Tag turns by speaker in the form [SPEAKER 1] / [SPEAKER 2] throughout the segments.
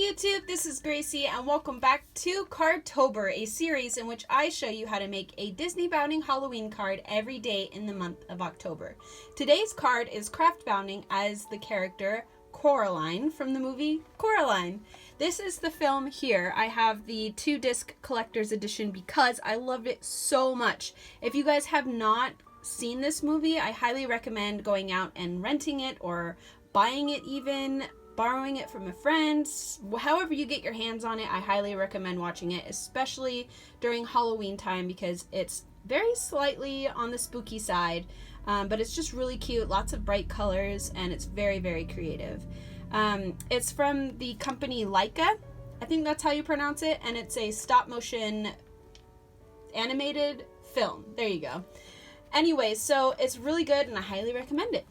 [SPEAKER 1] YouTube, this is Gracie and welcome back to Card-tober, a series in which I show you how to make a Disney bounding Halloween card every day in the month of October. Today's card is craft bounding as the character Coraline from the movie Coraline. This is the film here. I have the 2-disc collector's edition because I loved it so much. If you guys have not seen this movie, I highly recommend going out and renting it or buying it even, borrowing it from a friend. However you get your hands on it, I highly recommend watching it, especially during Halloween time because it's very slightly on the spooky side, but it's just really cute, lots of bright colors, and it's very, very creative. It's from the company Leica, I think that's how you pronounce it, and it's a stop-motion animated film. There you go. Anyway, so it's really good and I highly recommend it.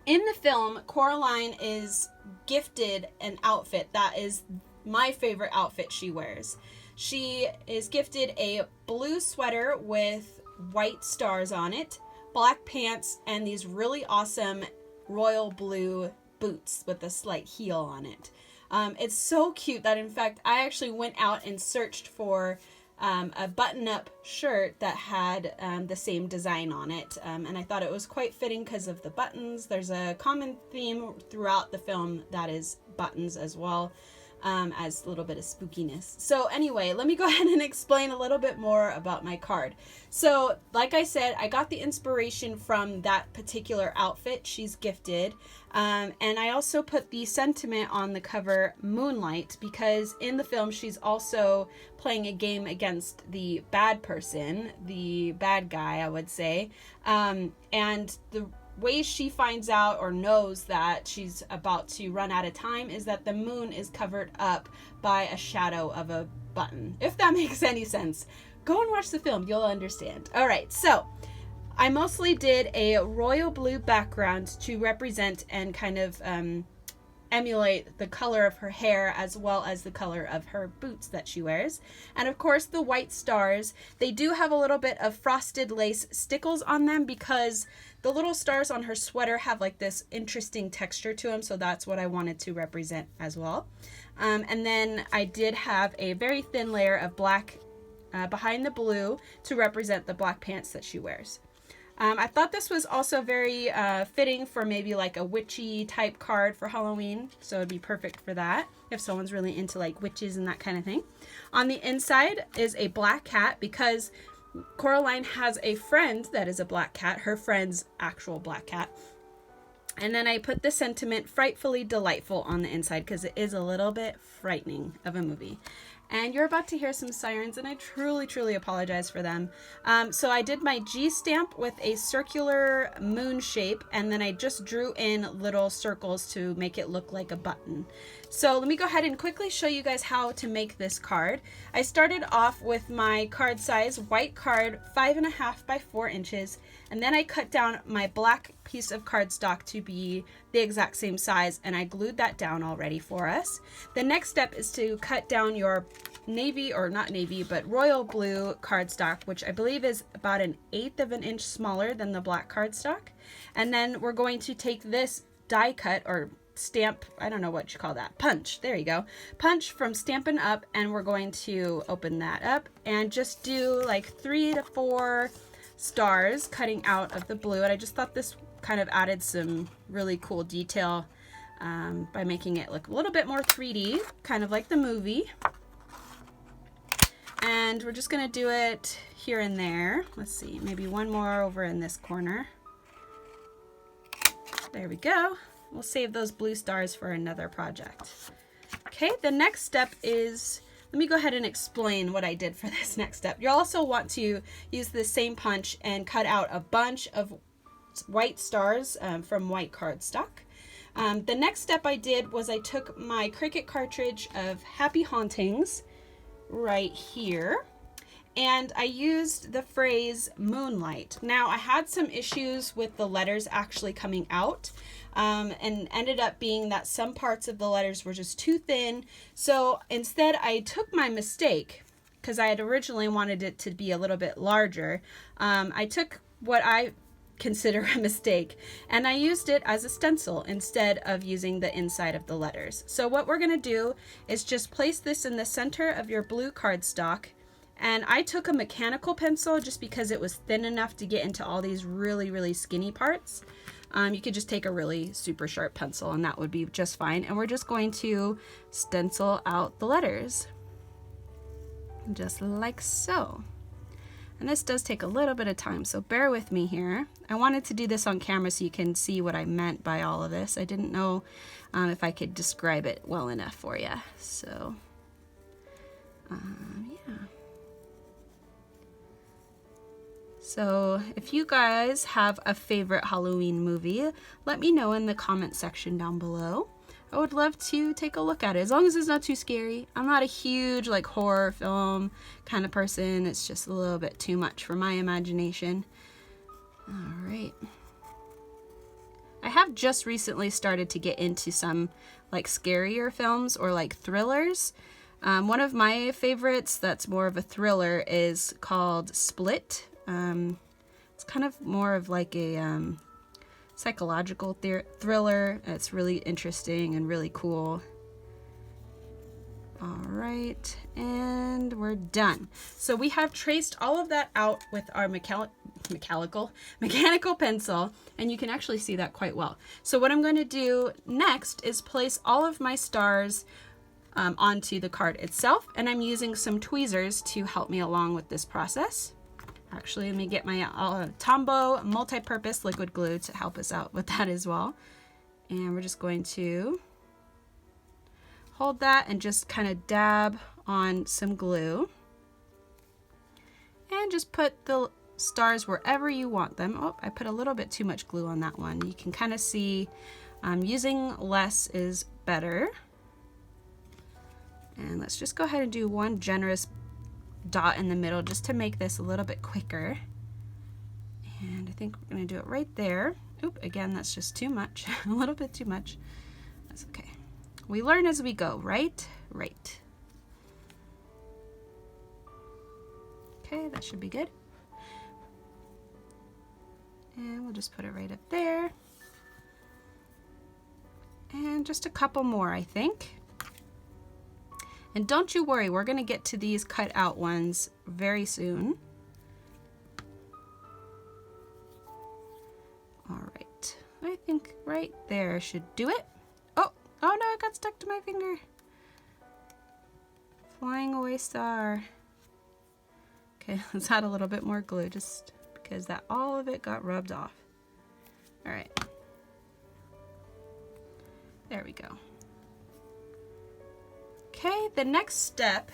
[SPEAKER 1] In the film, Coraline is gifted an outfit that is my favorite outfit she wears. She is gifted a blue sweater with white stars on it, black pants, and these really awesome royal blue boots with a slight heel on it. It's so cute that, in fact, I actually went out and searched for a button-up shirt that had the same design on it, and I thought it was quite fitting because of the buttons. There's a common theme throughout the film that is buttons as well, as a little bit of spookiness. So anyway, let me go ahead and explain a little bit more about my card. So like I said, I got the inspiration from that particular outfit she's gifted, and I also put the sentiment on the cover, Moonlight, because in the film she's also playing a game against the bad person, the bad guy, I would say, and the way she finds out or knows that she's about to run out of time is that the moon is covered up by a shadow of a button. If that makes any sense, go and watch the film, you'll understand. All right, so I mostly did a royal blue background to represent and kind of emulate the color of her hair as well as the color of her boots that she wears. And of course the white stars, they do have a little bit of frosted lace stickles on them because the little stars on her sweater have like this interesting texture to them, so that's what I wanted to represent as well. And then I did have a very thin layer of black behind the blue to represent the black pants that she wears. I thought this was also very fitting for maybe like a witchy type card for Halloween, so it'd be perfect for that if someone's really into like witches and that kind of thing. On the inside is a black cat because Coraline has a friend that is a black cat, her friend's actual black cat. And then I put the sentiment, frightfully delightful, on the inside because it is a little bit frightening of a movie. And you're about to hear some sirens, and I truly, truly apologize for them. So I did my G stamp with a circular moon shape, and then I just drew in little circles to make it look like a button. So let me go ahead and quickly show you guys how to make this card. I started off with my card size white card, 5.5 by 4 inches, and then I cut down my black piece of cardstock to be the exact same size, and I glued that down already for us. The next step is to cut down your navy, or not navy, but royal blue cardstock, which I believe is about 1/8 of an inch smaller than the black cardstock. And then we're going to take this die cut or stamp, I don't know what you call that, punch, there you go, punch from Stampin' Up, and we're going to open that up and just do like 3 to 4 stars cutting out of the blue. And I just thought this kind of added some really cool detail by making it look a little bit more 3D, kind of like the movie. And we're just going to do it here and there. Let's see, maybe one more over in this corner. There we go. We'll save those blue stars for another project. Okay, the next step is, let me go ahead and explain what I did for this next step. You'll also want to use the same punch and cut out a bunch of white stars from white cardstock. The next step I did was I took my Cricut cartridge of Happy Hauntings right here, and I used the phrase Moonlight. Now I had some issues with the letters actually coming out, and ended up being that some parts of the letters were just too thin. So instead I took my mistake, because I had originally wanted it to be a little bit larger. I took what I consider a mistake. And I used it as a stencil instead of using the inside of the letters. So what we're going to do is just place this in the center of your blue cardstock. And I took a mechanical pencil just because it was thin enough to get into all these really, really skinny parts. You could just take a really super sharp pencil and that would be just fine. And we're just going to stencil out the letters. Just like so. And this does take a little bit of time, so bear with me here. I wanted to do this on camera so you can see what I meant by all of this. I didn't know if I could describe it well enough for you. So, yeah. So if you guys have a favorite Halloween movie, let me know in the comment section down below. I would love to take a look at it, as long as it's not too scary. I'm not a huge like horror film kind of person. It's just a little bit too much for my imagination. All right. I have just recently started to get into some like scarier films or like thrillers. One of my favorites that's more of a thriller is called Split. It's kind of more of like a psychological thriller. It's really interesting and really cool. All right, and we're done. So we have traced all of that out with our mechanical pencil, and you can actually see that quite well. So what I'm going to do next is place all of my stars onto the card itself, and I'm using some tweezers to help me along with this process. Actually, let me get my Tombow multi-purpose liquid glue to help us out with that as well. And we're just going to hold that and just kind of dab on some glue. And just put the stars wherever you want them. Oh, I put a little bit too much glue on that one. You can kind of see using less is better. And let's just go ahead and do one generous dot in the middle just to make this a little bit quicker. And I think we're going to do it right there. Oop, again, that's just too much. A little bit too much. That's okay. We learn as we go, right? Right. Okay, that should be good. And we'll just put it right up there. And just a couple more, I think. And don't you worry, we're going to get to these cut out ones very soon. All right, I think right there should do it. Oh no, it got stuck to my finger. Flying away star. Okay, let's add a little bit more glue just because that all of it got rubbed off. All right. There we go. Okay, the next step,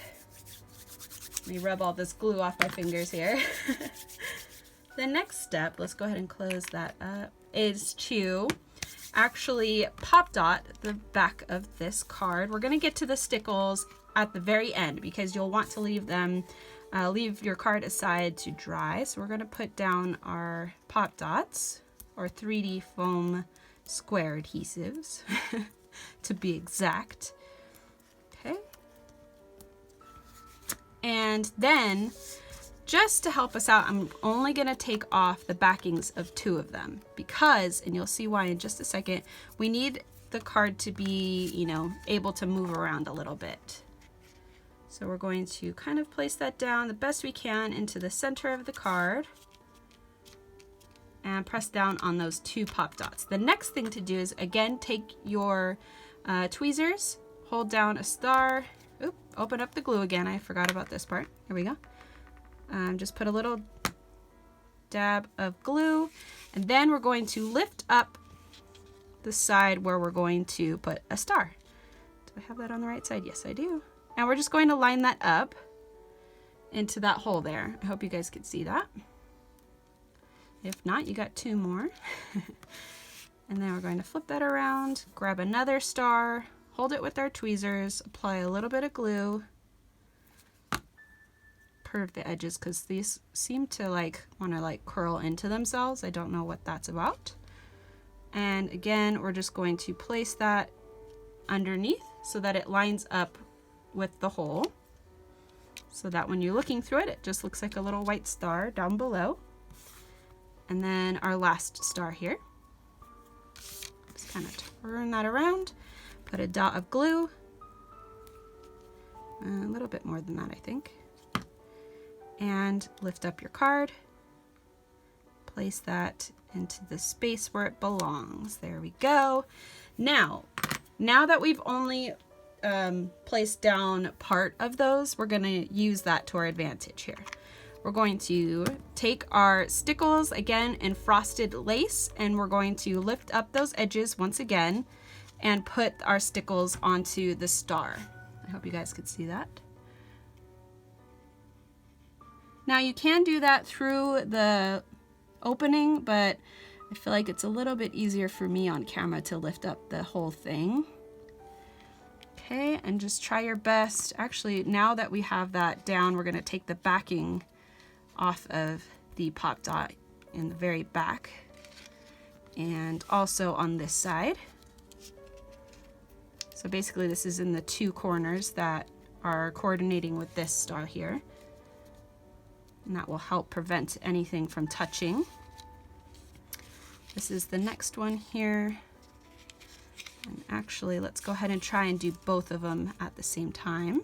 [SPEAKER 1] let me rub all this glue off my fingers here. The next step, let's go ahead and close that up, is to actually pop dot the back of this card. We're gonna get to the stickles at the very end because you'll want to leave them, leave your card aside to dry. So we're gonna put down our pop dots, or 3D foam square adhesives, to be exact. Okay. And then, just to help us out, I'm only going to take off the backings of 2 of them because, and you'll see why in just a second, we need the card to be, you know, able to move around a little bit. So we're going to kind of place that down the best we can into the center of the card and press down on those 2 pop dots. The next thing to do is, again, take your tweezers, hold down a star. Oop, open up the glue again. I forgot about this part. Here we go. Just put a little dab of glue, and then we're going to lift up the side where we're going to put a star. Do I have that on the right side? Yes, I do. And we're just going to line that up into that hole there. I hope you guys can see that. If not, you got 2 more. And then we're going to flip that around, grab another star, hold it with our tweezers, apply a little bit of glue, curve the edges because these seem to want to curl into themselves. I don't know what that's about. And again, we're just going to place that underneath so that it lines up with the hole, so that when you're looking through it, it just looks like a little white star down below. And then our last star here. Just kind of turn that around, put a dot of glue, a little bit more than that, I think, and lift up your card, place that into the space where it belongs. There we go. Now that we've only placed down part of those, we're going to use that to our advantage here. We're going to take our Stickles again in frosted lace, and we're going to lift up those edges once again and put our Stickles onto the star. I hope you guys could see that. Now you can do that through the opening, but I feel like it's a little bit easier for me on camera to lift up the whole thing. Okay, and just try your best. Actually, now that we have that down, we're going to take the backing off of the pop dot in the very back, and also on this side. So basically this is in the two corners that are coordinating with this star here, and that will help prevent anything from touching. This is the next one here, and actually let's go ahead and try and do both of them at the same time.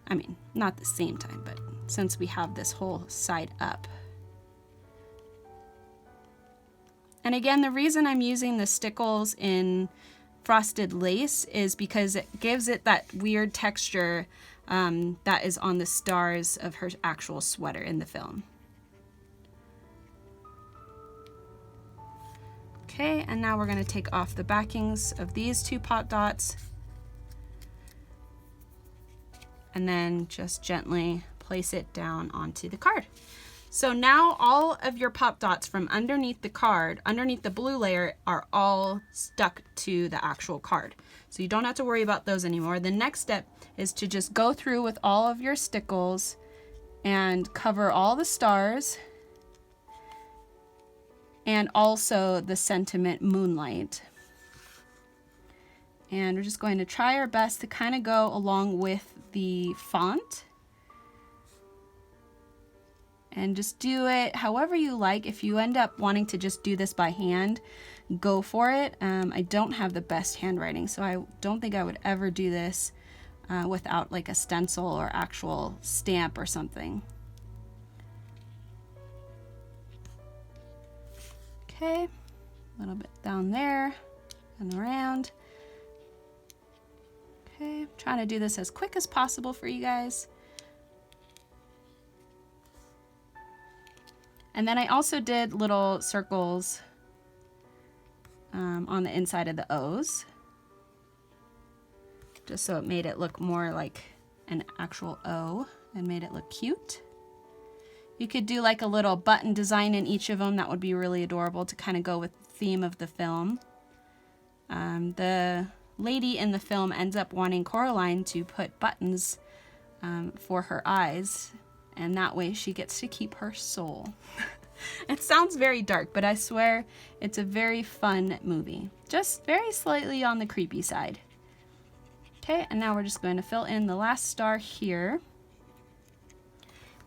[SPEAKER 1] I mean, not the same time, but since we have this whole side up. And again, the reason I'm using the Stickles in frosted lace is because it gives it that weird texture that is on the stars of her actual sweater in the film. Okay, and now we're going to take off the backings of these two pop dots, and then just gently place it down onto the card. So now all of your pop dots from underneath the card, underneath the blue layer, are all stuck to the actual card. So you don't have to worry about those anymore. The next step is to just go through with all of your Stickles and cover all the stars and also the sentiment Moonlight. And we're just going to try our best to kind of go along with the font. And just do it however you like. If you end up wanting to just do this by hand, go for it. I don't have the best handwriting, so I don't think I would ever do this without like a stencil or actual stamp or something. Okay, a little bit down there and around. Okay, trying to do this as quick as possible for you guys. And then I also did little circles on the inside of the O's, just so it made it look more like an actual O and made it look cute. You could do like a little button design in each of them. That would be really adorable to kind of go with the theme of the film. The lady in the film ends up wanting Coraline to put buttons for her eyes, and that way she gets to keep her soul. It sounds very dark, but I swear it's a very fun movie. Just very slightly on the creepy side. Okay, and now we're just going to fill in the last star here.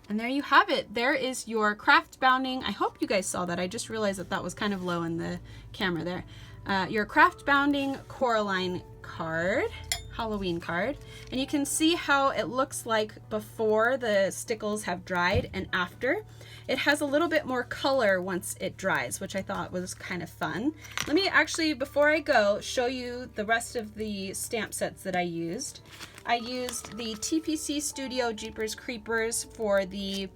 [SPEAKER 1] And there you have it. There is your craft bounding. I hope you guys saw that. I just realized that that was kind of low in the camera there. Your craft bounding Coraline card, Halloween card. And you can see how it looks like before the Stickles have dried and after. It has a little bit more color once it dries, which I thought was kind of fun. Let me actually, before I go, show you the rest of the stamp sets that I used. I used the TPC Studio Jeepers Creepers for the,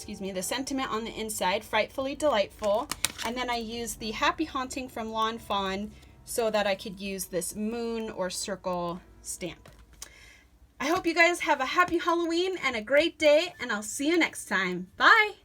[SPEAKER 1] the sentiment on the inside, Frightfully Delightful. And then I used the Happy Haunting from Fawn so that I could use this moon or circle stamp. I hope you guys have a happy Halloween and a great day, and I'll see you next time. Bye!